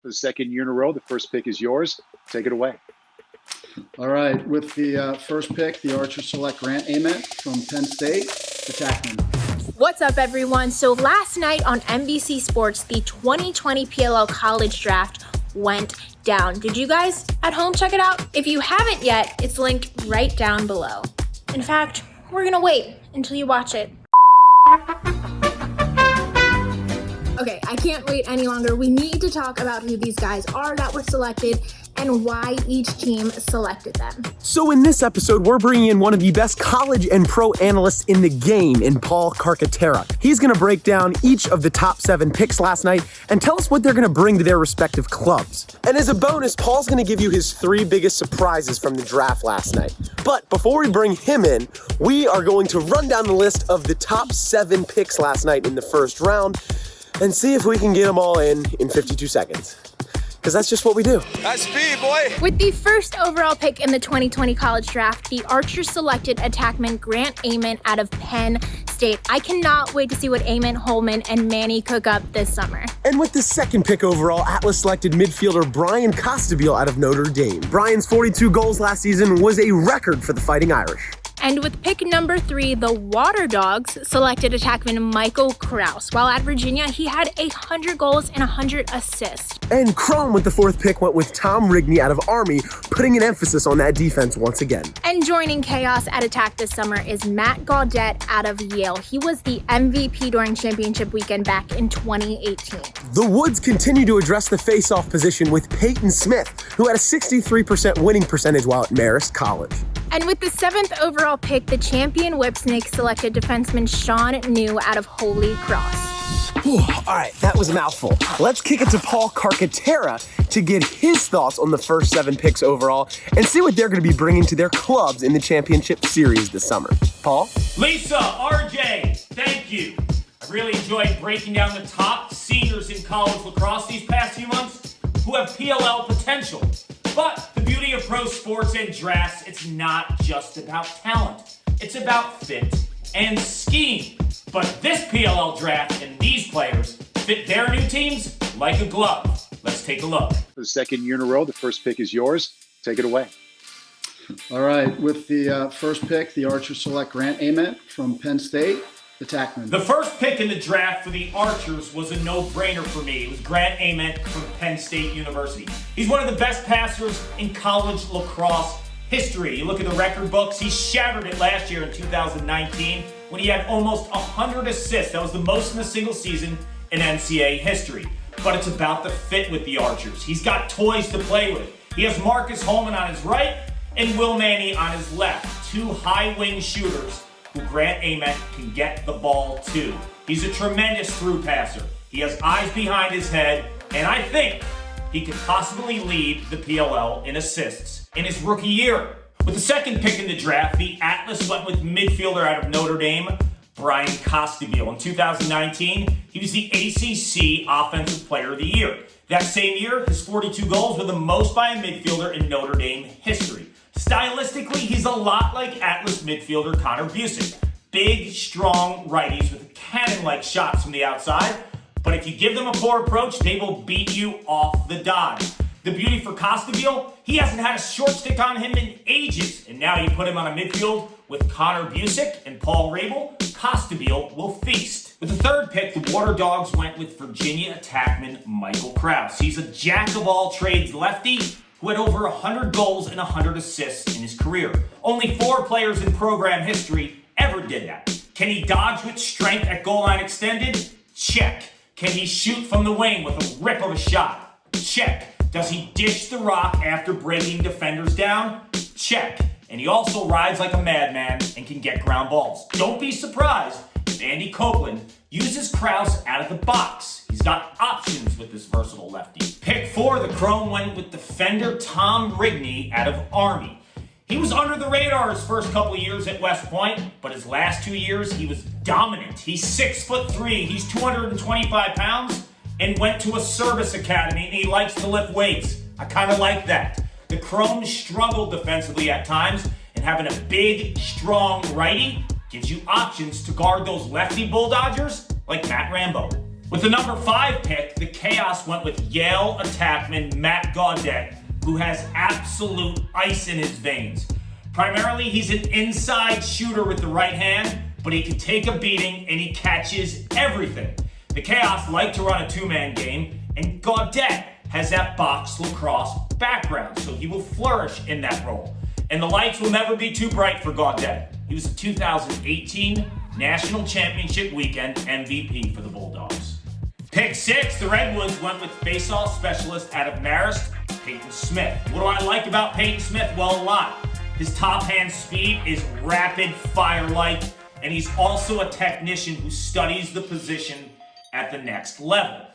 For the second year in a row, the first pick is yours. Take it away. All right. With the first pick, the Archers select Grant Ament from Penn State, attackman. What's up, everyone? So last night on NBC Sports, the 2020 PLL College Draft went down. Did you guys at home check it out? If you haven't yet, it's linked right down below. In fact, we're gonna wait until you watch it. Okay, I can't wait any longer. We need to talk about who these guys are that were selected and why each team selected them. So in this episode, we're bringing in one of the best college and pro analysts in the game in Paul Katara. He's going to break down each of the top 7 picks last night and tell us what they're going to bring to their respective clubs. And as a bonus, Paul's going to give you his 3 biggest surprises from the draft last night. But before we bring him in, we are going to run down the list of the top 7 picks last night in the first round and see if we can get them all in 52 seconds. Because that's just what we do. That's speed, boy. With the first overall pick in the 2020 college draft, the Archers selected attackman Grant Ament out of Penn State. I cannot wait to see what Ament, Holman, and Manny cook up this summer. And with the second pick overall, Atlas selected midfielder Brian Costabile out of Notre Dame. Brian's 42 goals last season was a record for the Fighting Irish. And with pick number 3, the Water Dogs selected attackman Michael Krause. While at Virginia, he had 100 goals and 100 assists. And Chrome with the 4th pick went with Tom Rigney out of Army, putting an emphasis on that defense once again. And joining Chaos at attack this summer is Matt Gaudette out of Yale. He was the MVP during championship weekend back in 2018. The Woods continue to address the face-off position with Peyton Smith, who had a 63% winning percentage while at Marist College. And with the 7th overall pick, the champion Whipsnake selected defenseman Sean New out of Holy Cross. Whew, all right, that was a mouthful. Let's kick it to Paul Katara to get his thoughts on the first 7 picks overall and see what they're going to be bringing to their clubs in the championship series this summer. Paul? Lisa, RJ, thank you. I really enjoyed breaking down the top seniors in college lacrosse these past few months who have PLL potential. But the beauty of pro sports and drafts, it's not just about talent. It's about fit and scheme. But this PLL draft and these players fit their new teams like a glove. Let's take a look. For the second year in a row, the first pick is yours. Take it away. All right. With the first pick, the Archers select Grant Ament from Penn State, attackman. The first pick in the draft for the Archers was a no-brainer for me. It was Grant Ament from Penn State University. He's one of the best passers in college lacrosse history. You look at the record books, he shattered it last year in 2019 when he had almost 100 assists. That was the most in a single season in NCAA history. But it's about the fit with the Archers. He's got toys to play with. He has Marcus Holman on his right and Will Manny on his left, 2 high-wing shooters who Grant Ament can get the ball to. He's a tremendous through passer. He has eyes behind his head, and I think he could possibly lead the PLL in assists in his rookie year. With the second pick in the draft, the Atlas went with midfielder out of Notre Dame, Brian Costabile. In 2019, he was the ACC Offensive Player of the Year. That same year, his 42 goals were the most by a midfielder in Notre Dame history. Stylistically, he's a lot like Atlas midfielder Connor Busick. Big, strong righties with cannon-like shots from the outside. But if you give them a poor approach, they will beat you off the dodge. The beauty for Costabile, he hasn't had a short stick on him in ages. And now you put him on a midfield with Connor Busick and Paul Rabel, Costabile will feast. With the third pick, the Water Dogs went with Virginia attackman Michael Krause. He's a jack-of-all-trades lefty who had over 100 goals and 100 assists in his career. Only 4 players in program history ever did that. Can he dodge with strength at goal line extended? Check. Can he shoot from the wing with a rip of a shot? Check. Does he dish the rock after breaking defenders down? Check. And he also rides like a madman and can get ground balls. Don't be surprised if Andy Copeland uses Krause out of the box. He's got options with this versatile lefty. Pick 4, the Chrome went with defender Tom Rigney out of Army. He was under the radar his first couple of years at West Point, but his last 2 years, he was dominant. He's 6'3", he's 225 pounds, and went to a service academy, and he likes to lift weights. I kind of like that. The Chromes struggled defensively at times, and having a big, strong righty gives you options to guard those lefty Bulldodgers like Matt Rambo. With the number 5 pick, the Chaos went with Yale attackman Matt Gaudet, who has absolute ice in his veins. Primarily, he's an inside shooter with the right hand, but he can take a beating and he catches everything. The Chaos like to run a two-man game, and Gaudet has that box lacrosse background, so he will flourish in that role. And the lights will never be too bright for Gaudet. He was a 2018 National Championship Weekend MVP for the Bulldogs. Pick 6, the Redwoods went with face-off specialist out of Marist, Peyton Smith. What do I like about Peyton Smith? Well, a lot. His top hand speed is rapid fire-like, and he's also a technician who studies the position at the next level.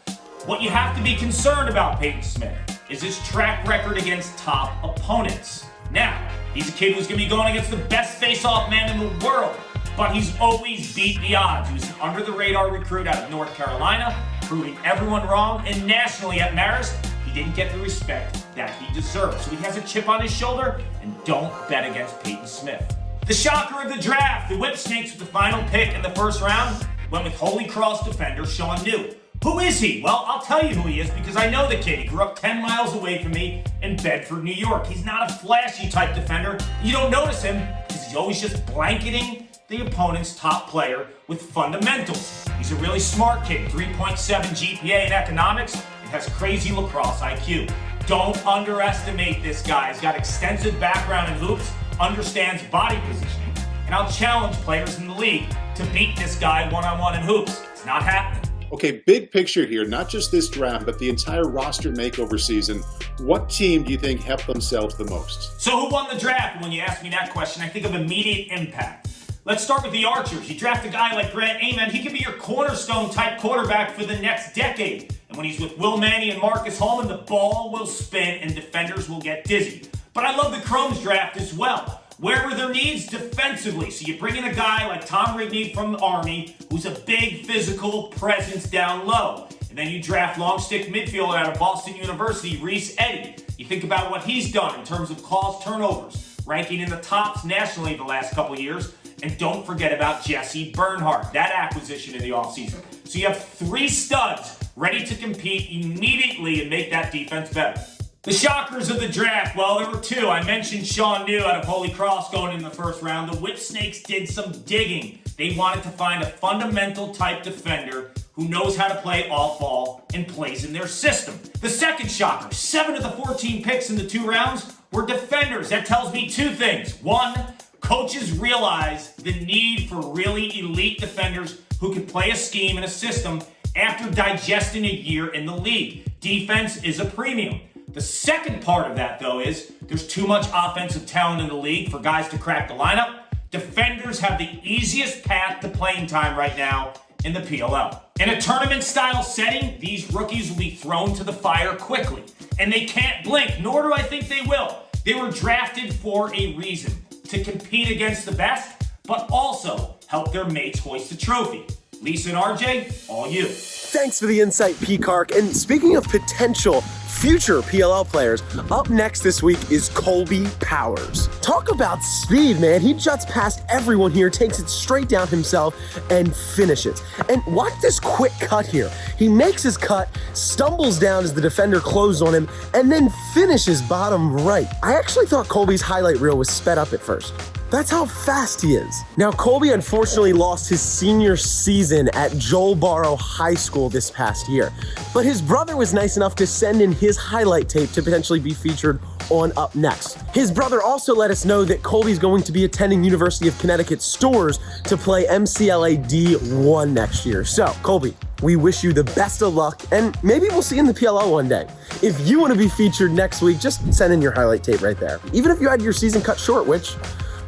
What you have to be concerned about Peyton Smith is his track record against top opponents. Now, he's a kid who's going to be going against the best face-off man in the world, but he's always beat the odds. He was an under-the-radar recruit out of North Carolina, proving everyone wrong, and nationally at Marist, he didn't get the respect that he deserves. So he has a chip on his shoulder, and don't bet against Peyton Smith. The shocker of the draft, the Whipsnakes with the final pick in the first round, went with Holy Cross defender Sean New. Who is he? Well, I'll tell you who he is because I know the kid. He grew up 10 miles away from me in Bedford, New York. He's not a flashy type defender. You don't notice him because he's always just blanketing the opponent's top player with fundamentals. He's a really smart kid, 3.7 GPA in economics, and has crazy lacrosse IQ. Don't underestimate this guy. He's got extensive background in hoops, understands body positioning, and I'll challenge players in the league to beat this guy one-on-one in hoops. It's not happening. Okay, big picture here, not just this draft, but the entire roster makeover season. What team do you think helped themselves the most? So who won the draft? When you ask me that question, I think of immediate impact. Let's start with the Archers. You draft a guy like Grant Ament, he could be your cornerstone type quarterback for the next decade. And when he's with Will Manny and Marcus Holman, the ball will spin and defenders will get dizzy. But I love the Chrome's draft as well. Where were their needs? Defensively. So you bring in a guy like Tom Rigney from the Army, who's a big physical presence down low. And then you draft long stick midfielder out of Boston University, Reese Eddy. You think about what he's done in terms of caused turnovers, ranking in the tops nationally the last couple years. And don't forget about Jesse Bernhardt, that acquisition in the offseason. So you have 3 studs ready to compete immediately and make that defense better. The shockers of the draft, well, there were 2. I mentioned Sean New out of Holy Cross going in the first round. The Whipsnakes did some digging. They wanted to find a fundamental type defender who knows how to play off ball and plays in their system. The second shocker, 7 of the 14 picks in the 2 rounds were defenders. That tells me 2 things. 1, coaches realize the need for really elite defenders who can play a scheme and a system after digesting a year in the league. Defense is a premium. The second part of that, though, is there's too much offensive talent in the league for guys to crack the lineup. Defenders have the easiest path to playing time right now in the PLL. In a tournament-style setting, these rookies will be thrown to the fire quickly, and they can't blink, nor do I think they will. They were drafted for a reason, to compete against the best, but also help their mates hoist the trophy. Lisa and RJ, all you. Thanks for the insight, P-Cark. And speaking of potential future PLL players, up next this week is Colby Powers. Talk about speed, man. He juts past everyone here, takes it straight down himself, and finishes. And watch this quick cut here. He makes his cut, stumbles down as the defender closes on him, and then finishes bottom right. I actually thought Colby's highlight reel was sped up at first. That's how fast he is. Now, Colby unfortunately lost his senior season at Joel Barrow High School this past year, but his brother was nice enough to send in his highlight tape to potentially be featured on Up Next. His brother also let us know that Colby's going to be attending University of Connecticut Stores to play MCLA D1 next year. So, Colby, we wish you the best of luck, and maybe we'll see you in the PLL one day. If you want to be featured next week, just send in your highlight tape right there. Even if you had your season cut short, which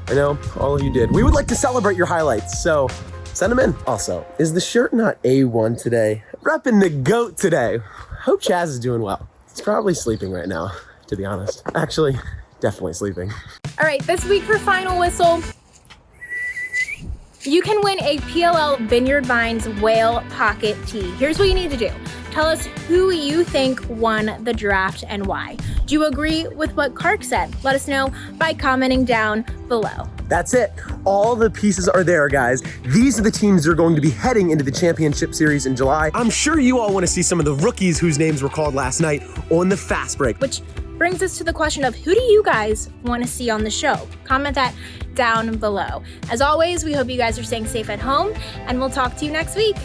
I know all of you did. We would like to celebrate your highlights, so send them in. Also, is the shirt not A1 today? Repping the GOAT today. Hope Chaz is doing well. He's probably sleeping right now, to be honest. Actually, definitely sleeping. All right, this week for Final Whistle, you can win a PLL Vineyard Vines Whale Pocket Tee. Here's what you need to do. Tell us who you think won the draft and why. Do you agree with what Kark said? Let us know by commenting down below. That's it. All the pieces are there, guys. These are the teams that are going to be heading into the championship series in July. I'm sure you all want to see some of the rookies whose names were called last night on the fast break. Which brings us to the question of who do you guys want to see on the show? Comment that down below. As always, we hope you guys are staying safe at home, and we'll talk to you next week.